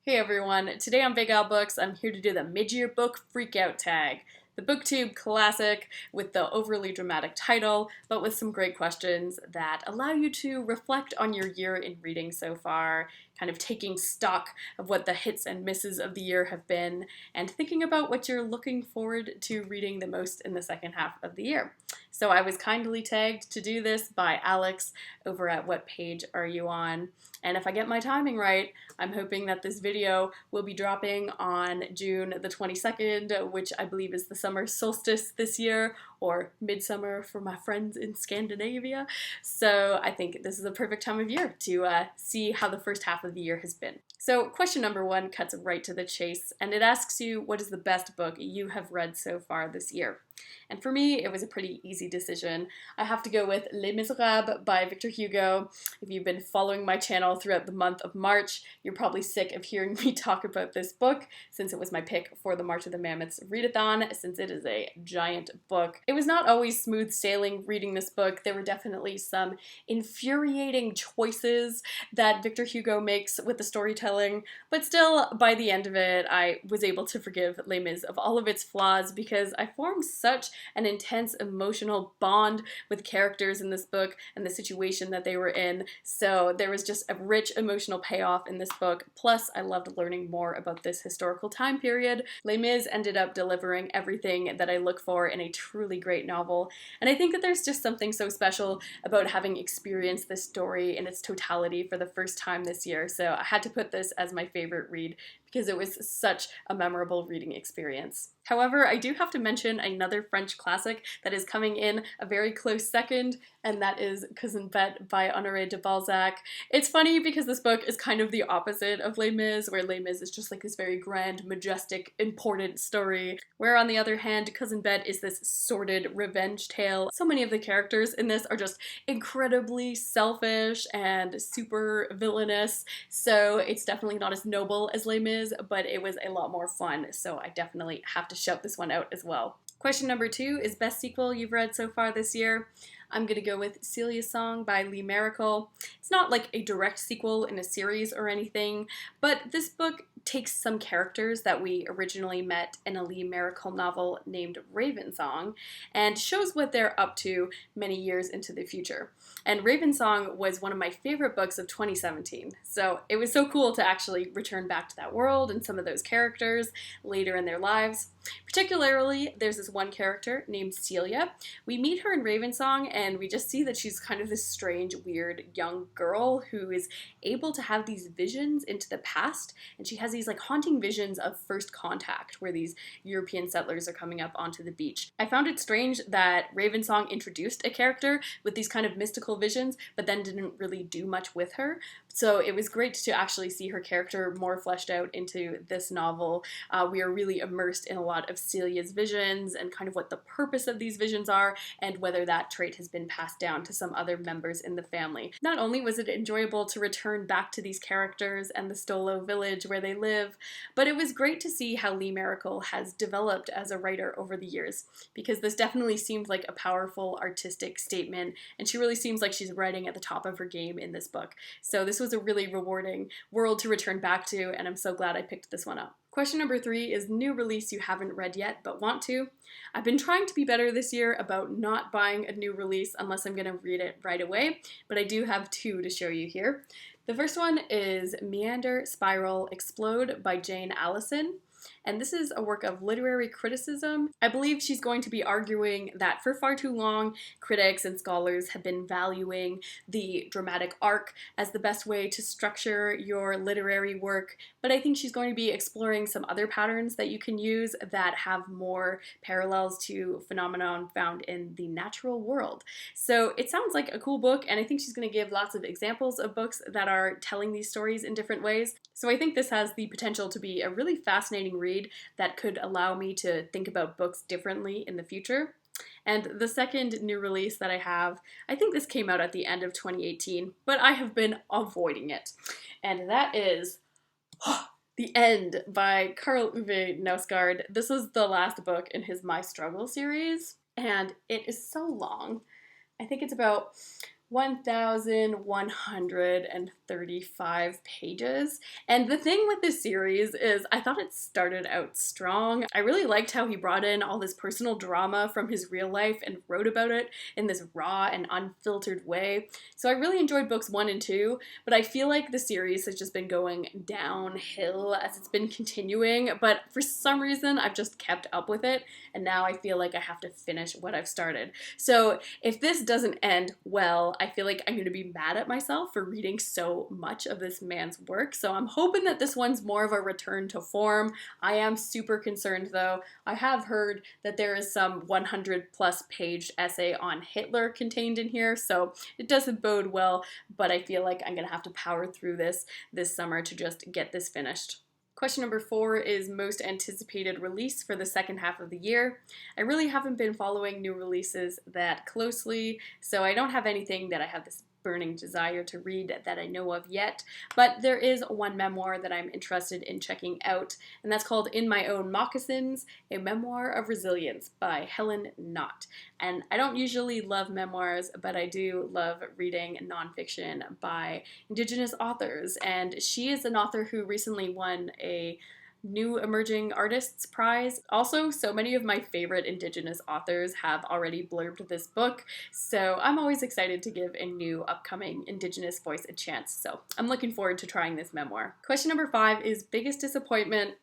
Hey everyone, today on Big Al Books, I'm here to do the mid-year book freakout tag. The Booktube classic with the overly dramatic title, but with some great questions that allow you to reflect on your year in reading so far, kind of taking stock of what the hits and misses of the year have been, and thinking about what you're looking forward to reading the most in the second half of the year. So I was kindly tagged to do this by Alex over at What Page Are You On? And if I get my timing right, I'm hoping that this video will be dropping on June the 22nd, which I believe is the summer solstice this year, or midsummer for my friends in Scandinavia. So I think this is a perfect time of year to see how the first half of the year has been. So question number one cuts right to the chase, and it asks you, what is the best book you have read so far this year? And for me, it was a pretty easy decision. I have to go with Les Miserables by Victor Hugo. If you've been following my channel throughout the month of March, you're probably sick of hearing me talk about this book, since it was my pick for the March of the Mammoths readathon, since it is a giant book. It was not always smooth sailing reading this book. There were definitely some infuriating choices that Victor Hugo makes with the storytelling, but still, by the end of it, I was able to forgive Les Mis of all of its flaws because I formed such an intense emotional bond with characters in this book and the situation that they were in. So there was just a rich emotional payoff in this book. Plus, I loved learning more about this historical time period. Les Mis ended up delivering everything that I look for in a truly great novel. And I think that there's just something so special about having experienced this story in its totality for the first time this year. So I had to put this as my favorite read because it was such a memorable reading experience. However, I do have to mention another French classic that is coming in a very close second, and that is Cousin Bette by Honoré de Balzac. It's funny because this book is kind of the opposite of Les Mis, where Les Mis is just like this very grand, majestic, important story, where on the other hand, Cousin Bette is this sordid revenge tale. So many of the characters in this are just incredibly selfish and super villainous, so it's definitely not as noble as Les Mis, but it was a lot more fun, so I definitely have to shout this one out as well. Question number two is best sequel you've read so far this year. I'm gonna go with Celia's Song by Lee Maracle. It's not like a direct sequel in a series or anything, but this book takes some characters that we originally met in a Lee Maracle novel named Ravensong and shows what they're up to many years into the future. And Ravensong was one of my favorite books of 2017, so it was so cool to actually return back to that world and some of those characters later in their lives. Particularly, there's this one character named Celia. We meet her in Ravensong and we just see that she's kind of this strange, weird young girl who is able to have these visions into the past, and she has these like haunting visions of first contact where these European settlers are coming up onto the beach. I found it strange that Ravensong introduced a character with these kind of mystical visions, but then didn't really do much with her. So it was great to actually see her character more fleshed out into this novel. We are really immersed in a lot of Celia's visions and kind of what the purpose of these visions are and whether that trait has been passed down to some other members in the family. Not only was it enjoyable to return back to these characters and the Stolo village where they live, but it was great to see how Lee Maracle has developed as a writer over the years, because this definitely seems like a powerful artistic statement, and she really seems like she's writing at the top of her game in this book. So this was a really rewarding world to return back to, and I'm so glad I picked this one up. Question number three is new release you haven't read yet but want to. I've been trying to be better this year about not buying a new release unless I'm going to read it right away, but I do have two to show you here. The first one is Meander, Spiral, Explode by Jane Allison. And this is a work of literary criticism. I believe she's going to be arguing that for far too long, critics and scholars have been valuing the dramatic arc as the best way to structure your literary work, but I think she's going to be exploring some other patterns that you can use that have more parallels to phenomenon found in the natural world. So it sounds like a cool book, and I think she's going to give lots of examples of books that are telling these stories in different ways. So I think this has the potential to be a really fascinating read that could allow me to think about books differently in the future. And the second new release that I have, I think this came out at the end of 2018, but I have been avoiding it. And that is The End by Karl Ove Knausgaard. This is the last book in his My Struggle series, and it is so long. I think it's about 1,135 pages. And the thing with this series is I thought it started out strong. I really liked how he brought in all this personal drama from his real life and wrote about it in this raw and unfiltered way. So I really enjoyed books 1 and 2, but I feel like the series has just been going downhill as it's been continuing, but for some reason I've just kept up with it, and now I feel like I have to finish what I've started. So if this doesn't end well, I feel like I'm going to be mad at myself for reading so much of this man's work. So I'm hoping that this one's more of a return to form. I am super concerned though. I have heard that there is some 100 plus page essay on Hitler contained in here, so it doesn't bode well, but I feel like I'm going to have to power through this summer to just get this finished. Question number 4 is most anticipated release for the second half of the year. I really haven't been following new releases that closely, so I don't have anything that I have this burning desire to read that I know of yet, but there is one memoir that I'm interested in checking out, and that's called In My Own Moccasins, A Memoir of Resilience by Helen Knott. And I don't usually love memoirs, but I do love reading nonfiction by Indigenous authors, and she is an author who recently won a New Emerging Artists Prize. Also, so many of my favorite Indigenous authors have already blurbed this book, so I'm always excited to give a new upcoming Indigenous voice a chance, so I'm looking forward to trying this memoir. Question number 5 is biggest disappointment,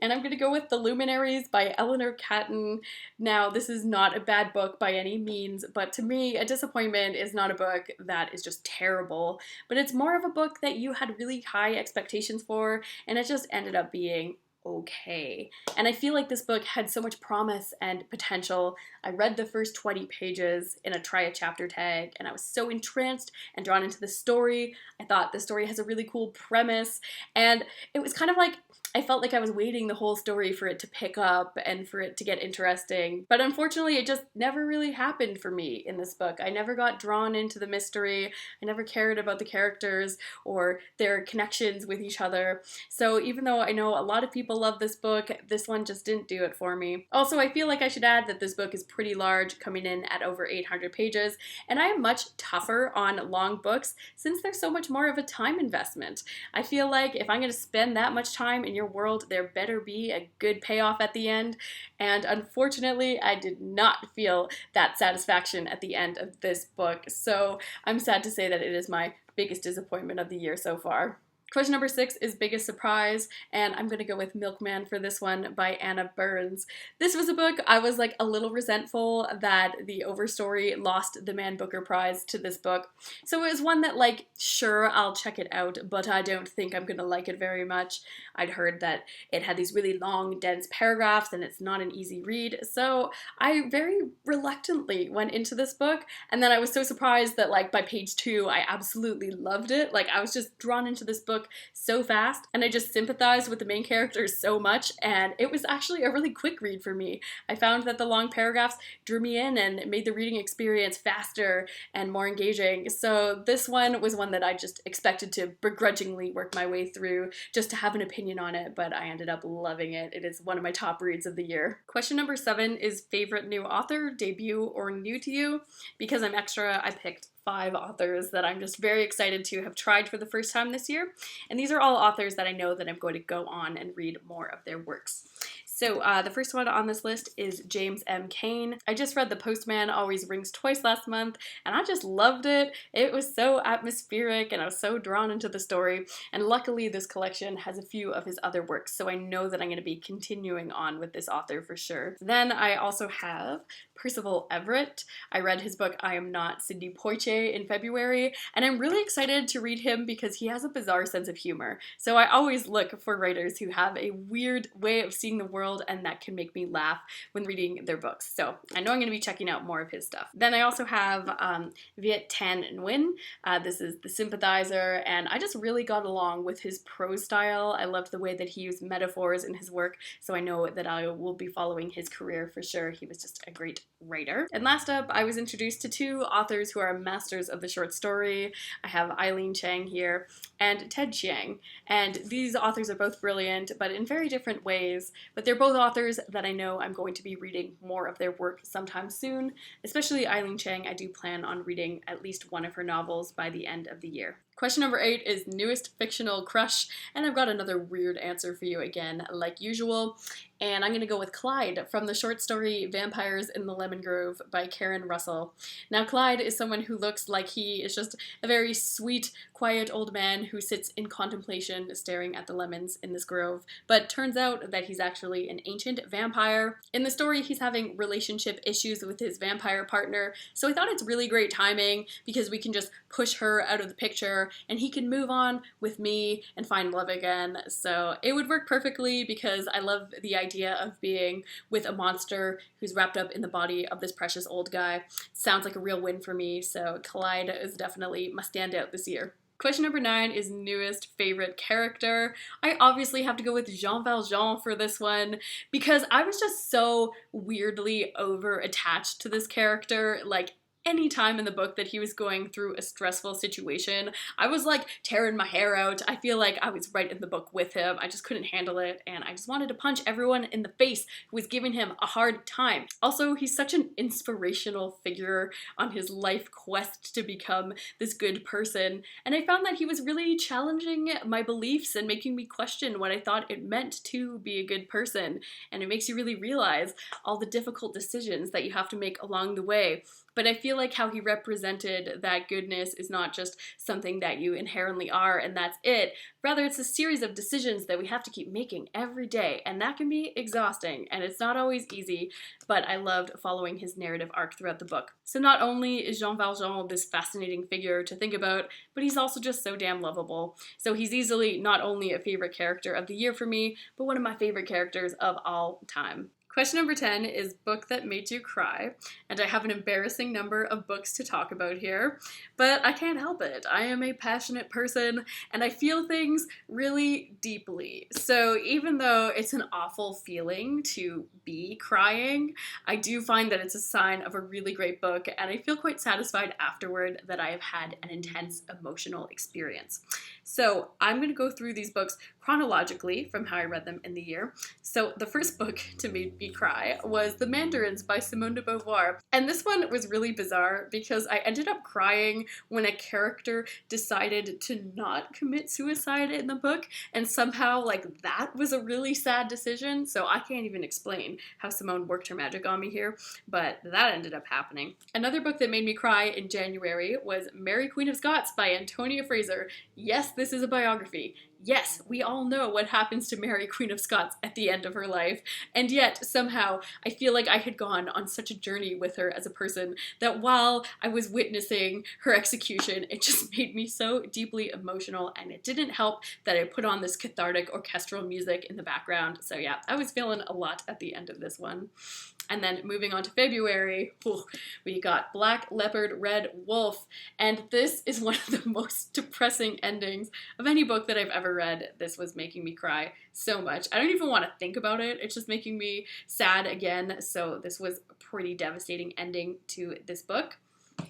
and I'm going to go with The Luminaries by Eleanor Catton. Now, this is not a bad book by any means, but to me, a disappointment is not a book that is just terrible, but it's more of a book that you had really high expectations for, and it just ended up being okay. And I feel like this book had so much promise and potential. I read the first 20 pages in a try a chapter tag, and I was so entranced and drawn into the story. I thought the story has a really cool premise, and it was kind of like I felt like I was waiting the whole story for it to pick up and for it to get interesting. But unfortunately, it just never really happened for me in this book. I never got drawn into the mystery. I never cared about the characters or their connections with each other. So even though I know a lot of people love this book, this one just didn't do it for me. Also, I feel like I should add that this book is pretty large, coming in at over 800 pages, and I am much tougher on long books since there's so much more of a time investment. I feel like if I'm going to spend that much time in your world, there better be a good payoff at the end, and unfortunately I did not feel that satisfaction at the end of this book, so I'm sad to say that it is my biggest disappointment of the year so far. Question number 6 is biggest surprise, and I'm going to go with Milkman for this one by Anna Burns. This was a book I was like a little resentful that the Overstory lost the Man Booker Prize to this book. So it was one that like, sure, I'll check it out, but I don't think I'm going to like it very much. I'd heard that it had these really long, dense paragraphs and it's not an easy read, so I very reluctantly went into this book, and then I was so surprised that like by page 2 I absolutely loved it. Like I was just drawn into this book so fast, and I just sympathized with the main characters so much, and it was actually a really quick read for me. I found that the long paragraphs drew me in and made the reading experience faster and more engaging, so this one was one that I just expected to begrudgingly work my way through just to have an opinion on it, but I ended up loving it. It is one of my top reads of the year. Question number 7 is favorite new author, debut, or new to you? Because I'm extra, I picked 5 authors that I'm just very excited to have tried for the first time this year, and these are all authors that I know that I'm going to go on and read more of their works. So the first one on this list is James M. Cain. I just read The Postman Always Rings Twice last month, and I just loved it. It was so atmospheric, and I was so drawn into the story, and luckily this collection has a few of his other works, so I know that I'm going to be continuing on with this author for sure. Then I also have Percival Everett. I read his book I Am Not Sidney Poitier in February, and I'm really excited to read him because he has a bizarre sense of humor. So I always look for writers who have a weird way of seeing the world and that can make me laugh when reading their books. So I know I'm going to be checking out more of his stuff. Then I also have Viet, Thanh, and Nguyen. This is The Sympathizer, and I just really got along with his prose style. I loved the way that he used metaphors in his work, so I know that I will be following his career for sure. He was just a great writer. And last up, I was introduced to 2 authors who are masters of the short story. I have Eileen Chang here and Ted Chiang, and these authors are both brilliant, but in very different ways, but they're They're both authors that I know I'm going to be reading more of their work sometime soon, especially Eileen Chang. I do plan on reading at least one of her novels by the end of the year. Question number 8 is newest fictional crush, and I've got another weird answer for you again, like usual, and I'm going to go with Clyde from the short story Vampires in the Lemon Grove by Karen Russell. Now, Clyde is someone who looks like he is just a very sweet, quiet old man who sits in contemplation staring at the lemons in this grove, but turns out that he's actually an ancient vampire. In the story, he's having relationship issues with his vampire partner, so I thought it's really great timing because we can just push her out of the picture and he can move on with me and find love again. So it would work perfectly because I love the idea of being with a monster who's wrapped up in the body of this precious old guy. Sounds like a real win for me, so Clyde is definitely my standout this year. Question number 9 is newest favorite character. I obviously have to go with Jean Valjean for this one because I was just so weirdly over-attached to this character. Like, any time in the book that he was going through a stressful situation, I was like tearing my hair out. I feel like I was right in the book with him. I just couldn't handle it, and I just wanted to punch everyone in the face who was giving him a hard time. Also, he's such an inspirational figure on his life quest to become this good person, and I found that he was really challenging my beliefs and making me question what I thought it meant to be a good person, and it makes you really realize all the difficult decisions that you have to make along the way. But I feel like how he represented that goodness is not just something that you inherently are and that's it. Rather, it's a series of decisions that we have to keep making every day, and that can be exhausting, and it's not always easy, but I loved following his narrative arc throughout the book. So not only is Jean Valjean this fascinating figure to think about, but he's also just so damn lovable. So he's easily not only a favorite character of the year for me, but one of my favorite characters of all time. Question number 10 is book that made you cry, and I have an embarrassing number of books to talk about here, but I can't help it. I am a passionate person, and I feel things really deeply. So even though it's an awful feeling to be crying, I do find that it's a sign of a really great book, and I feel quite satisfied afterward that I have had an intense emotional experience. So I'm going to go through these books chronologically from how I read them in the year. So the first book to make me cry was The Mandarins by Simone de Beauvoir. And this one was really bizarre because I ended up crying when a character decided to not commit suicide in the book, and somehow like that was a really sad decision. So I can't even explain how Simone worked her magic on me here, but that ended up happening. Another book that made me cry in January was Mary Queen of Scots by Antonia Fraser. Yes, this is a biography. Yes, we all know what happens to Mary, Queen of Scots at the end of her life, and yet somehow I feel like I had gone on such a journey with her as a person that while I was witnessing her execution, it just made me so deeply emotional, and it didn't help that I put on this cathartic orchestral music in the background. So yeah, I was feeling a lot at the end of this one. And then moving on to February, we got Black Leopard, Red Wolf, and this is one of the most depressing endings of any book that I've ever read. This was making me cry so much. I don't even want to think about it. It's just making me sad again. So this was a pretty devastating ending to this book.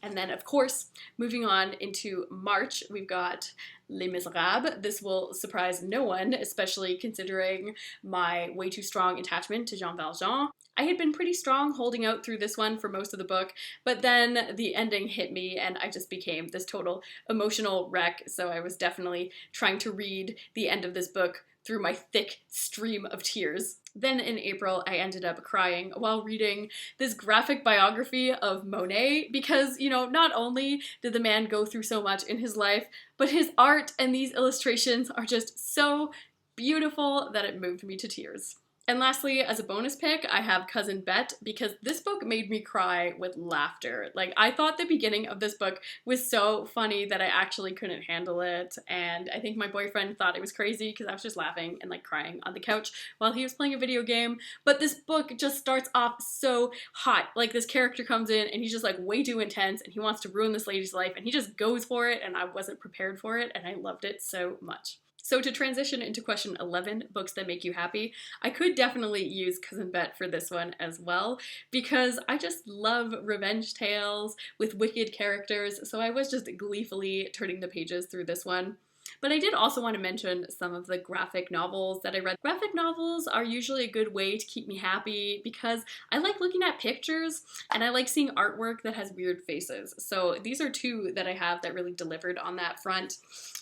And then, of course, moving on into March, we've got Les Miserables. This will surprise no one, especially considering my way too strong attachment to Jean Valjean. I had been pretty strong holding out through this one for most of the book, but then the ending hit me and I just became this total emotional wreck, so I was definitely trying to read the end of this book through my thick stream of tears. Then in April, I ended up crying while reading this graphic biography of Monet because, you know, not only did the man go through so much in his life, but his art and these illustrations are just so beautiful that it moved me to tears. And lastly, as a bonus pick, I have Cousin Bette because this book made me cry with laughter. Like, I thought the beginning of this book was so funny that I actually couldn't handle it, and I think my boyfriend thought it was crazy because I was just laughing and like crying on the couch while he was playing a video game. But this book just starts off so hot. Like, this character comes in and he's just like way too intense and he wants to ruin this lady's life and he just goes for it, and I wasn't prepared for it and I loved it so much. So to transition into question 11, books that make you happy, I could definitely use Cousin Bette for this one as well, because I just love revenge tales with wicked characters, so I was just gleefully turning the pages through this one. But I did also want to mention some of the graphic novels that I read. Graphic novels are usually a good way to keep me happy because I like looking at pictures and I like seeing artwork that has weird faces. So these are two that I have that really delivered on that front.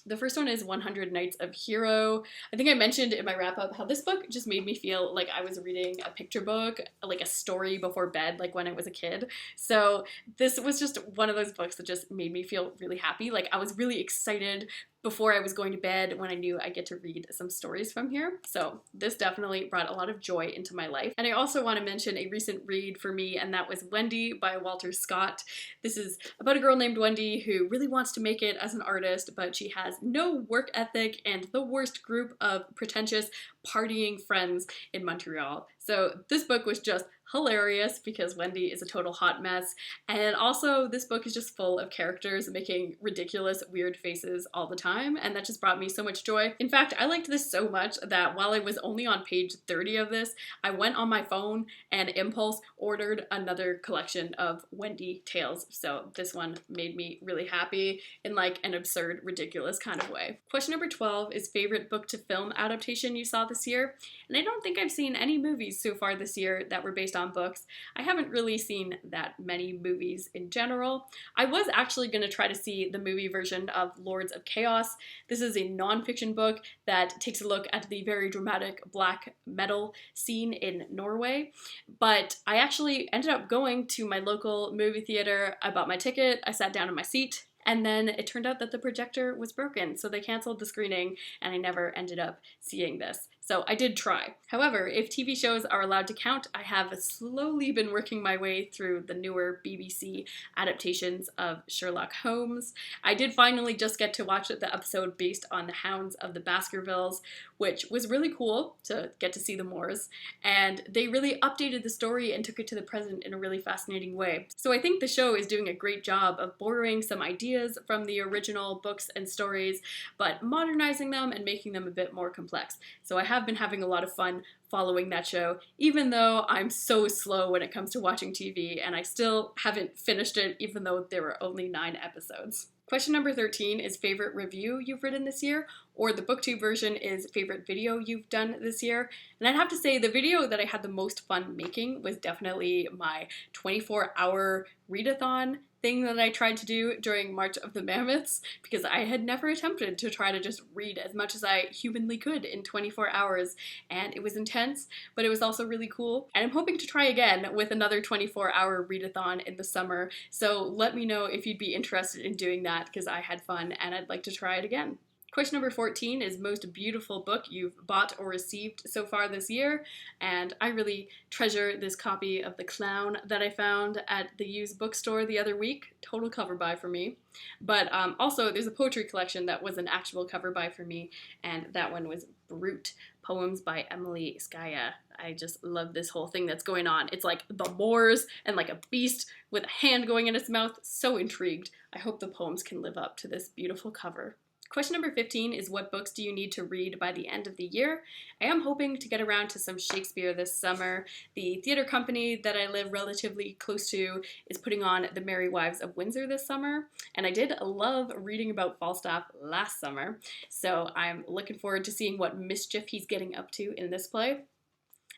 The first one is 100 Nights of Hero. I think I mentioned in my wrap up how this book just made me feel like I was reading a picture book, like a story before bed, like when I was a kid. So this was just one of those books that just made me feel really happy. Like I was really excited before I was going to bed when I knew I'd get to read some stories from here. So this definitely brought a lot of joy into my life. And I also want to mention a recent read for me, and that was Wendy by Walter Scott. This is about a girl named Wendy who really wants to make it as an artist, but she has no work ethic and the worst group of pretentious partying friends in Montreal. So this book was just hilarious because Wendy is a total hot mess, and also this book is just full of characters making ridiculous weird faces all the time, and that just brought me so much joy. In fact, I liked this so much that while I was only on page 30 of this, I went on my phone and impulse ordered another collection of Wendy tales. So this one made me really happy in like an absurd, ridiculous kind of way. Question number 12 is favorite book to film adaptation you saw this year, and I don't think I've seen any movies so far this year that were based on books. I haven't really seen that many movies in general. I was actually going to try to see the movie version of Lords of Chaos. This is a non-fiction book that takes a look at the very dramatic black metal scene in Norway, but I actually ended up going to my local movie theater. I bought my ticket, I sat down in my seat, and then it turned out that the projector was broken, so they canceled the screening and I never ended up seeing this. So I did try. However, if TV shows are allowed to count, I have slowly been working my way through the newer BBC adaptations of Sherlock Holmes. I did finally just get to watch the episode based on the Hounds of the Baskervilles, which was really cool to get to see the Moors, and they really updated the story and took it to the present in a really fascinating way. So I think the show is doing a great job of borrowing some ideas from the original books and stories, but modernizing them and making them a bit more complex. So I have been having a lot of fun following that show, even though I'm so slow when it comes to watching TV, and I still haven't finished it, even though there were only 9 episodes. Question number 13 is favorite review you've written this year, or the Booktube version is favorite video you've done this year. And I'd have to say the video that I had the most fun making was definitely my 24-hour readathon thing that I tried to do during March of the Mammoths, because I had never attempted to try to just read as much as I humanly could in 24 hours, and it was intense, but it was also really cool. And I'm hoping to try again with another 24-hour readathon in the summer, so let me know if you'd be interested in doing that, because I had fun and I'd like to try it again. Question number 14 is most beautiful book you've bought or received so far this year, and I really treasure this copy of The Clown that I found at the used bookstore the other week. Total cover buy for me. But also there's a poetry collection that was an actual cover buy for me, and that one was Brute, Poems by Emily Skaya. I just love this whole thing that's going on. It's like the Moors and like a beast with a hand going in its mouth. So intrigued. I hope the poems can live up to this beautiful cover. Question number 15 is what books do you need to read by the end of the year? I am hoping to get around to some Shakespeare this summer. The theater company that I live relatively close to is putting on The Merry Wives of Windsor this summer, and I did love reading about Falstaff last summer, so I'm looking forward to seeing what mischief he's getting up to in this play.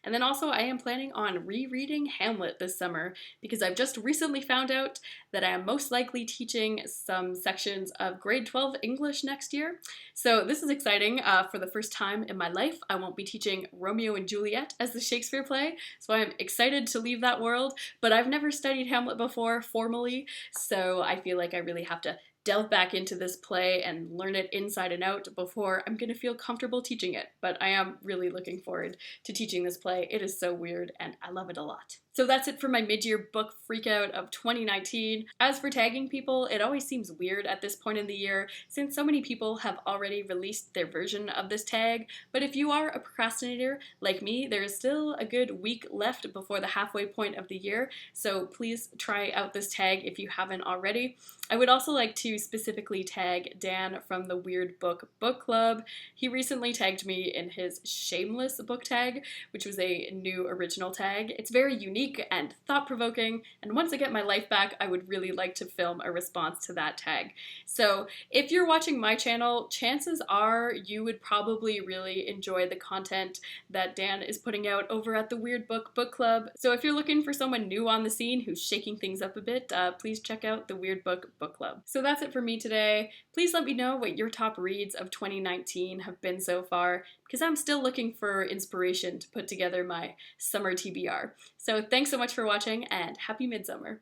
And then also I am planning on rereading Hamlet this summer because I've just recently found out that I am most likely teaching some sections of grade 12 English next year. So this is exciting. For the first time in my life, I won't be teaching Romeo and Juliet as the Shakespeare play. So I'm excited to leave that world, but I've never studied Hamlet before formally. So I feel like I really have to delve back into this play and learn it inside and out before I'm gonna feel comfortable teaching it. But I am really looking forward to teaching this play. It is so weird and I love it a lot. So that's it for my mid-year book freakout of 2019. As for tagging people, it always seems weird at this point in the year since so many people have already released their version of this tag, but if you are a procrastinator like me, there is still a good week left before the halfway point of the year, so please try out this tag if you haven't already. I would also like to specifically tag Dan from the Weird Book Book Club. He recently tagged me in his Shameless book tag, which was a new original tag. It's very unique unique and thought-provoking, and once I get my life back, I would really like to film a response to that tag. So if you're watching my channel, chances are you would probably really enjoy the content that Dan is putting out over at the Weird Book Book Club. So if you're looking for someone new on the scene who's shaking things up a bit, please check out the Weird Book Book Club. So that's it for me today. Please let me know what your top reads of 2019 have been so far, because I'm still looking for inspiration to put together my summer TBR. So thanks so much for watching, and happy midsummer!